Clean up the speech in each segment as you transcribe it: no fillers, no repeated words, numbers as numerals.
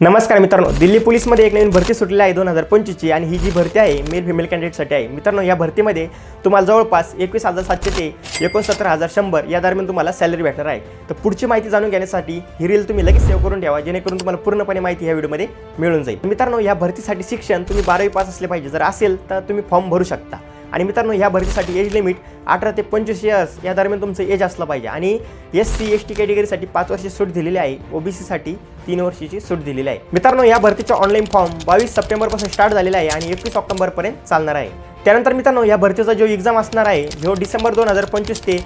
नमस्कार मित्रांनो, दिल्ली पोलीसमध्ये एक नवीन भरती सुटलेली आहे 2025 ची आणि ही जी भरती आहे मेल फिमेल कॅन्डिडेटसाठी आहे। मित्रांनो, या भरतीमध्ये तुम्हाला जवळपास 21,700 ते 69,100 या दरम्यान तुम्हाला सॅलरी भेटणार आहे। तर पुढची माहिती जाणून घेण्यासाठी ही रील तुम्ही लगेच सेव्ह करून ठेवा, जेणेकरून तुम्हाला पूर्णपणे माहिती ह्या व्हिडिओमध्ये मिळून जाईल। मित्रांनो, या भरतीसाठी शिक्षण तुम्ही 12वी पास असले पाहिजे, जर असेल तर तुम्ही फॉर्म भरू शकता। आणि मित्रांनो, ह्या भरतीसाठी एज लिमिट 18 ते 25 इयर्स या दरम्यान तुमचं एज असलं पाहिजे आणि SC ST कॅटेगरीसाठी 5 वर्षाची सूट दिलेली आहे, OBC साठी 3 वर्षाची सूट दिलेली आहे। मित्रांनो, या भरतीचा ऑनलाईन फॉर्म 22 सप्टेंबरपासून स्टार्ट झालेला आहे आणि 21 ऑक्टोबरपर्यंत चालणार आहे। त्यानंतर मित्रांनो, या भरतीचा जो एक्झाम असणार आहे जो डिसेंबर 2025 ते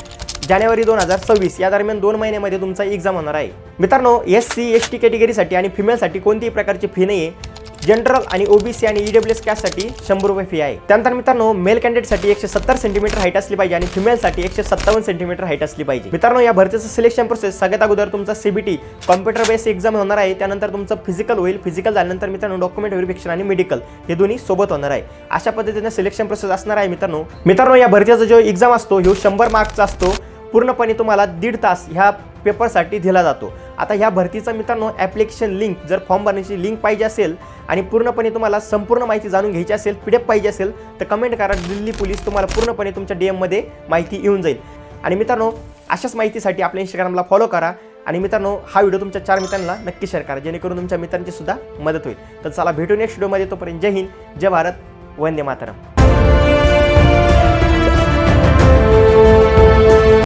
जानेवारी 2026 या दरम्यान 2 महिन्यामध्ये तुमचा एक्झाम होणार आहे। मित्रांनो, SC ST कॅटेगरीसाठी आणि फिमेलसाठी कोणतीही प्रकारची फी नाही आहे। जनरल आणि OBC आणि EWS कास्टसाठी 100 रुपये फी आहे। त्यानंतर मित्रांनो, मेल कॅन्डिडेटसाठी 170 सेंटीमीटर हाईट असली पाहिजे आणि फिमेलसाठी 157 सेंटीमीटर हाईट असली पाहिजे। मित्रांनो, या भरतीचं सिलेक्शन प्रोसेस सगळ्यात अगोदर तुमचा CBT कॉम्प्युटर बेस्ड एक्झाम होणार आहे। त्यानंतर तुमचं फिजिकल होईल, फिजिकल झाल्यानंतर मित्रांनो डॉक्युमेंट व्हेरिफिकेशन आणि मेडिकल हे दोन्ही सोबत होणार आहे। अशा पद्धतीने सिलेक्शन प्रोसेस असणार आहे। मित्रांनो, या भरतीचा जो एक्झाम असतो ह्यो 100 मार्क्सचा असतो। पूर्णपणे तुम्हाला 1.5 तास ह्या पेपरसाठी दिला जातो। आता ह्या भरतीचा मित्रांनो ॲप्लिकेशन लिंक, जर फॉर्म भरण्याची लिंक पाहिजे असेल आणि पूर्णपणे तुम्हाला संपूर्ण माहिती जाणून घ्यायची असेल, PDF पाहिजे असेल तर कमेंट करा, दिल्ली पोलीस तुम्हाला पूर्णपणे तुमच्या DM मध्ये माहिती येऊन जाईल। आणि मित्रांनो, अशाच माहितीसाठी आपल्या Instagramला फॉलो करा आणि मित्रांनो हा व्हिडिओ तुमच्या 4 मित्रांना नक्की शेअर करा, जेणेकरून तुमच्या मित्रांची सुद्धा मदत होईल। तर चला भेटू नेक्स्ट व्हिडिओमध्ये, तोपर्यंत जय हिंद, जय भारत, वंदे मातरम।